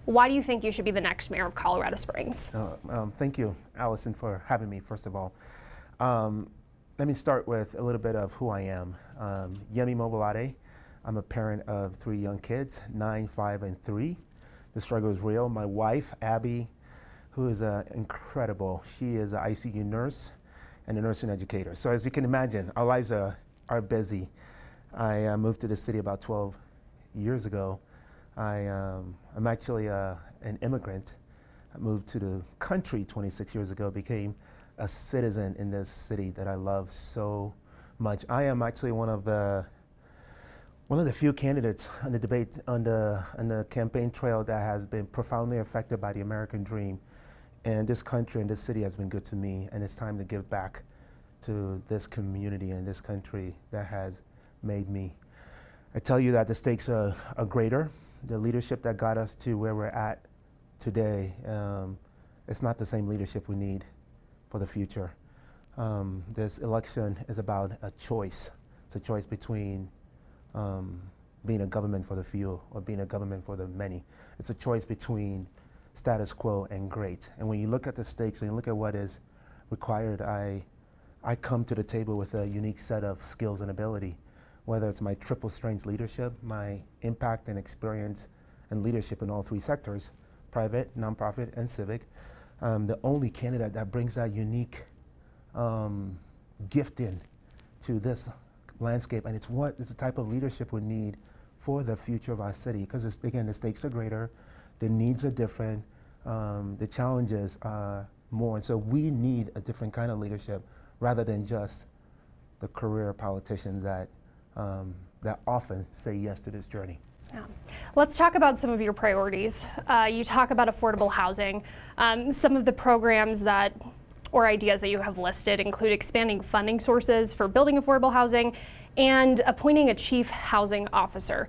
Why do you think you should be the next mayor of Colorado Springs? Thank you, Allison, for having me, first of all. Let me start with a little bit of who I am. Yemi Mobolade. I'm a parent of 3 young kids, 9, 5, and 3. The struggle is real. My wife, Abby, who is incredible. She is an ICU nurse and a nursing educator. So as you can imagine, our lives are busy. I moved to the city about 12 years ago. I'm actually an immigrant. I moved to the country 26 years ago, became a citizen in this city that I love so much. I am actually one of the few candidates on the debate on the campaign trail that has been profoundly affected by the American dream. And this country and this city has been good to me, and it's time to give back to this community and this country that has made me. I tell you that the stakes are greater. The leadership that got us to where we're at today, it's not the same leadership we need for the future. This election is about a choice. It's a choice between being a government for the few or being a government for the many. It's a choice between status quo and great. And when you look at the stakes and you look at what is required, I come to the table with a unique set of skills and ability, whether it's my triple strengths leadership, my impact and experience and leadership in all 3 sectors, private, nonprofit, and civic. The only candidate that brings that unique gift in to this landscape, and it's the type of leadership we need for the future of our city, because again, the stakes are greater, the needs are different, the challenges are more, and so we need a different kind of leadership rather than just the career politicians that often say yes to this journey. Yeah. Let's talk about some of your priorities. You talk about affordable housing. Some of the programs or ideas that you have listed include expanding funding sources for building affordable housing and appointing a chief housing officer.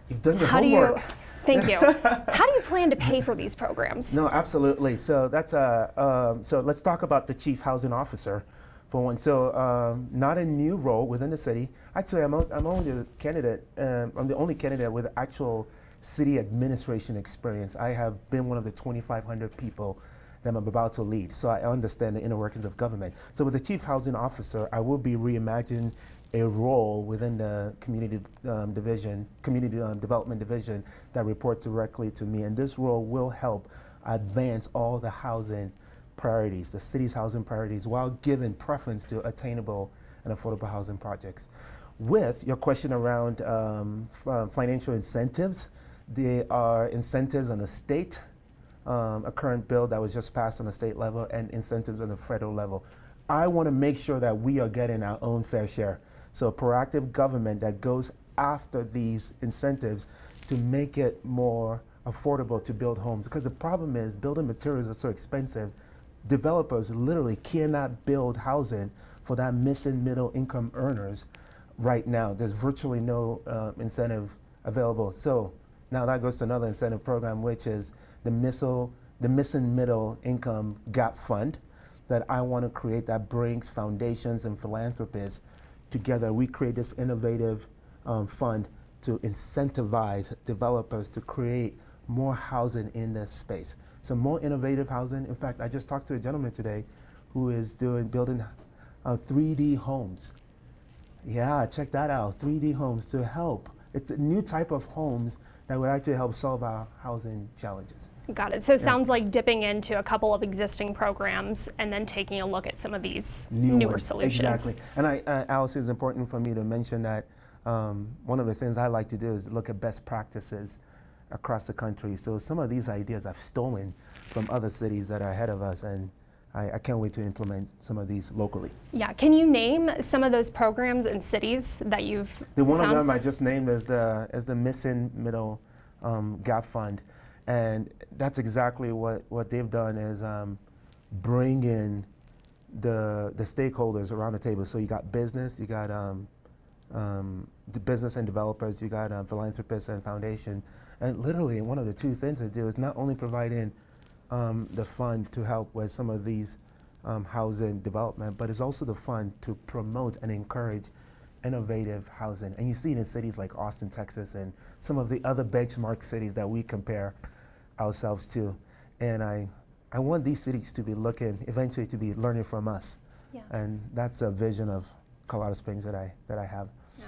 You've done your homework. Thank you. How do you plan to pay for these programs? No, absolutely. So that's so let's talk about the chief housing officer for one. So not a new role within the city. Actually, I'm only the candidate. I'm the only candidate with actual city administration experience. I have been one of the 2,500 people that I'm about to lead. So I understand the inner workings of government. So with the chief housing officer, I will be reimagining a role within the community development division that reports directly to me. And this role will help advance all the housing priorities, the city's housing priorities, while giving preference to attainable and affordable housing projects. With your question around financial incentives, there are incentives on the state, a current bill that was just passed on the state level, and incentives on the federal level. I want to make sure that we are getting our own fair share. So a proactive government that goes after these incentives to make it more affordable to build homes. Because the problem is building materials are so expensive, developers literally cannot build housing for that missing middle income earners right now. There's virtually no incentive available. So now that goes to another incentive program, which is the missing middle income gap fund that I want to create, that brings foundations and philanthropists together. We create this innovative fund to incentivize developers to create more housing in this space. So more innovative housing. In fact, I just talked to a gentleman today who is building 3D homes. Yeah, check that out, 3D homes to help. It's a new type of homes that would actually help solve our housing challenges. Got it. So it sounds like dipping into a couple of existing programs and then taking a look at some of these newer solutions. Exactly. And Alice, it's important for me to mention that one of the things I like to do is look at best practices across the country. So some of these ideas I've stolen from other cities that are ahead of us, and I can't wait to implement some of these locally. Yeah, can you name some of those programs and cities that you've One of them I just named is the Missing Middle Gap Fund. And that's exactly what they've done is bring in the stakeholders around the table. So you got business, you got the business and developers, you got philanthropists and foundation. And literally one of the 2 things they do is not only providing the fund to help with some of these housing development, but it's also the fund to promote and encourage innovative housing. And you see it in cities like Austin, Texas, and some of the other benchmark cities that we compare ourselves too. And I want these cities to be looking, eventually to be learning from us. Yeah. And that's a vision of Colorado Springs that I have. Yeah.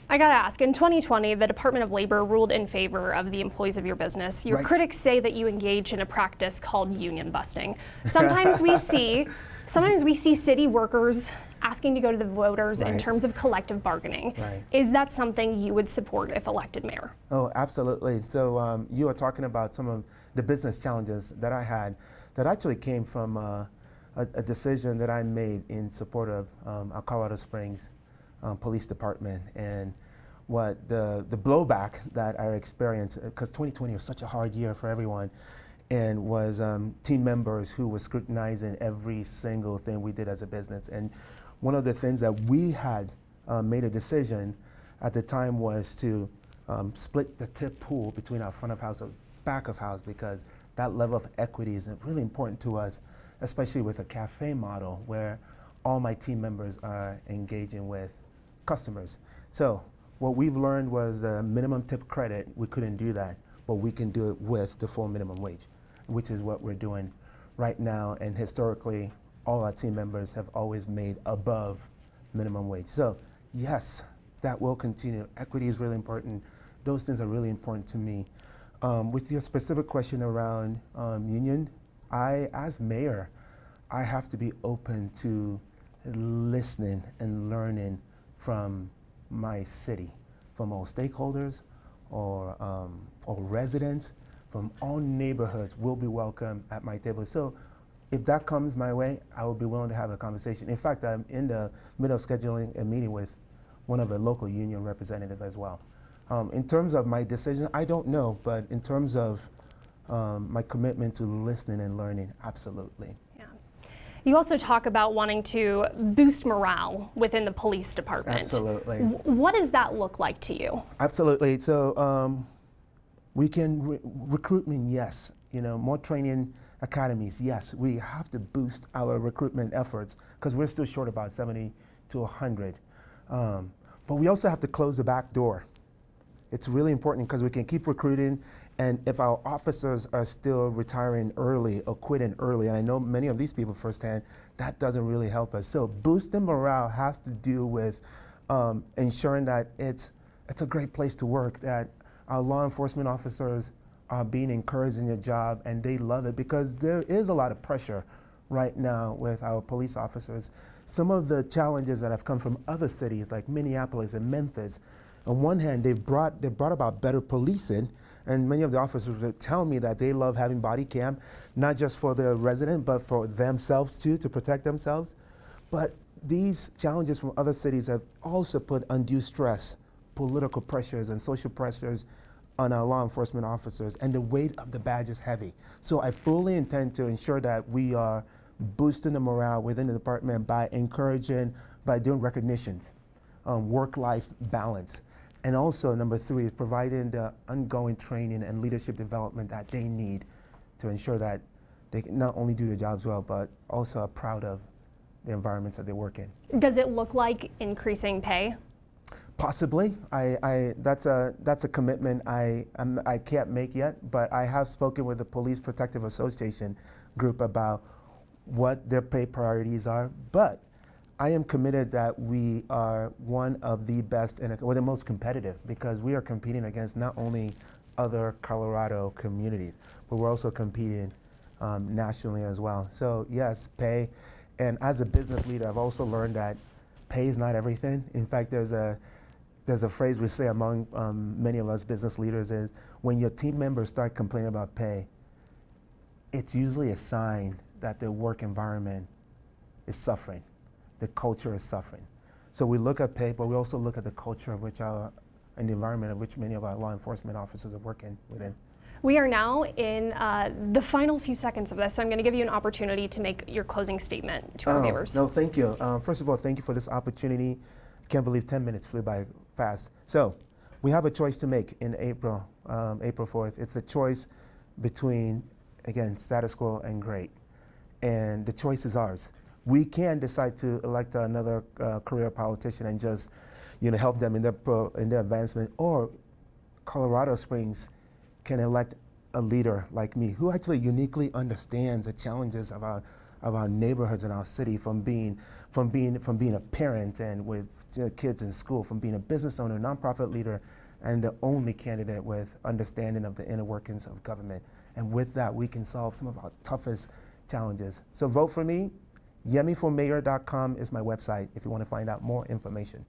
I gotta ask, in 2020, the Department of Labor ruled in favor of the employees of your business. Your Right. critics say that you engage in a practice called union busting. Sometimes we see city workers asking to go to the voters in Right. terms of collective bargaining. Right. Is that something you would support if elected mayor? Oh, absolutely. So you are talking about some of the business challenges that I had that actually came from a decision that I made in support of our Colorado Springs Police Department, and what the blowback that I experienced, because 2020 was such a hard year for everyone, and was team members who were scrutinizing every single thing we did as a business. And one of the things that we had made a decision at the time was to split the tip pool between our front of house and back of house, because that level of equity is really important to us, especially with a cafe model where all my team members are engaging with customers. So what we've learned was the minimum tip credit, we couldn't do that, but we can do it with the full minimum wage, which is what we're doing right now. And historically, all our team members have always made above minimum wage. So yes, that will continue. Equity is really important. Those things are really important to me. With your specific question around union, as mayor, I have to be open to listening and learning from my city, from all stakeholders or residents, from all neighborhoods will be welcome at my table. So if that comes my way, I will be willing to have a conversation. In fact, I'm in the middle of scheduling a meeting with one of the local union representatives as well. In terms of my decision, I don't know, but in terms of my commitment to listening and learning, absolutely. Yeah. You also talk about wanting to boost morale within the police department. Absolutely. What does that look like to you? Absolutely. So we can recruitment, yes. More training academies, yes. We have to boost our recruitment efforts because we're still short about 70 to 100. But we also have to close the back door. It's really important because we can keep recruiting, and if our officers are still retiring early or quitting early, and I know many of these people firsthand, that doesn't really help us. So boosting morale has to do with ensuring that it's a great place to work, that our law enforcement officers are being encouraged in their job and they love it, because there is a lot of pressure right now with our police officers. Some of the challenges that have come from other cities like Minneapolis and Memphis, on one hand, they brought about better policing, and many of the officers would tell me that they love having body cam, not just for the resident, but for themselves too, to protect themselves. But these challenges from other cities have also put undue stress, political pressures and social pressures on our law enforcement officers, and the weight of the badge is heavy. So I fully intend to ensure that we are boosting the morale within the department by encouraging, by doing recognitions, work-life balance. And also, number 3 is providing the ongoing training and leadership development that they need to ensure that they can not only do their jobs well, but also are proud of the environments that they work in. Does it look like increasing pay? Possibly. That's a commitment I can't make yet, but I have spoken with the Police Protective Association group about what their pay priorities are. But I am committed that we are one of the best or the most competitive, because we are competing against not only other Colorado communities, but we're also competing nationally as well. So yes, pay. And as a business leader, I've also learned that pay is not everything. In fact, there's a phrase we say among many of us business leaders is, when your team members start complaining about pay, it's usually a sign that the work environment is suffering. The culture is suffering. So we look at pay, but we also look at the culture of which and the environment of which many of our law enforcement officers are working within. We are now in the final few seconds of this, so I'm going to give you an opportunity to make your closing statement to our viewers. No, thank you. First of all, thank you for this opportunity. Can't believe 10 minutes flew by fast. So we have a choice to make in April 4th. It's a choice between, again, status quo and great. And the choice is ours. We can decide to elect another career politician and just, help them in their advancement, or Colorado Springs can elect a leader like me who actually uniquely understands the challenges of our neighborhoods in our city, from being a parent and with kids in school, from being a business owner, nonprofit leader, and the only candidate with understanding of the inner workings of government. And with that, we can solve some of our toughest challenges. So vote for me. YemiForMayor.com is my website if you want to find out more information.